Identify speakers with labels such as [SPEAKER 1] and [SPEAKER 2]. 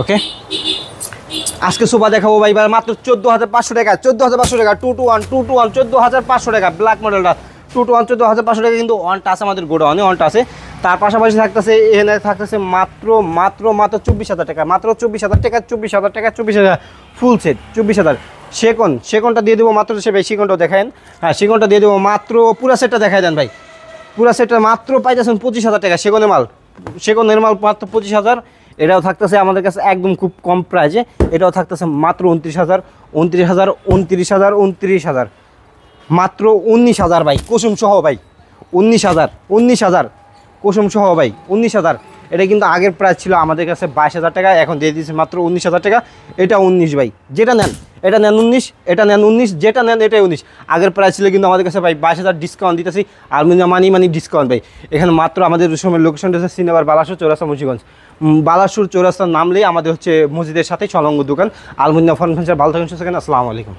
[SPEAKER 1] ওকে, আজকে সোফা দেখাবো ভাই মাত্র 14,500 টাকা, 14,500 টাকা 221 14,500 টাকা ব্ল্যাক মডেলটা 221 14,500 টাকা। কিন্তু ওয়ানটা আছে আমাদের গোডাউনে, ওয়ানটা আছে। তার পাশাপাশি থাকতেছে এখানে থাকতেছে মাত্র 24,000 টাকা, মাত্র 24,000 টাকা, 24,000 টাকা, 24,000 ফুল সেট 24,000। সেকন্ডটা দিয়ে দেবো মাত্র, সে ভাই সেকন্ডটাও দেখায়েন। হ্যাঁ সেকন্ডটা দিয়ে দেবো মাত্র, পুরা সেটটা দেখাই দেন ভাই। পুরা সেটটা মাত্র পাইতেছেন 25,000 টাকা, সেকন্ডের মাল মাত্র 25,000। এটাও থাকতেছে আমাদের কাছে একদম খুব কম প্রাইজে, এটাও থাকতেছে মাত্র 29,000 মাত্র 19,000 ভাই কুসুম সহ ভাই, 19,000 কুসুম সহ ভাই 19,000। এটা কিন্তু আগের প্রাইস ছিল আমাদের কাছে 22,000 টাকা, এখন দিয়ে দিয়েছে মাত্র 19,000 টাকা। এটা 19 ভাই, যেটা নেন এটা নেন 19, এটা নেন 19, যেটা নেন এটাই 19। আগের প্রাইস ছিল কিন্তু আমাদের কাছে ভাই 22,000 ডিসকাউন্ট দিতেছি, আলমিনিয়াম মানি ডিসকাউন্ট ভাই। এখানে মাত্র আমাদের সময় লোকেশনটা হচ্ছে সিনেমার বালাসুর চৌরাস্তা মুন্সিগঞ্জ। বালাসুর চৌরাস্তার নামলেই আমাদের হচ্ছে মসজিদের সাথে সংলগ্ন দোকান আলমিনিয়াম ফার্নিচার। ভালো থাকুন, সুস্থ থাকুন, আসসালামু আলাইকুম।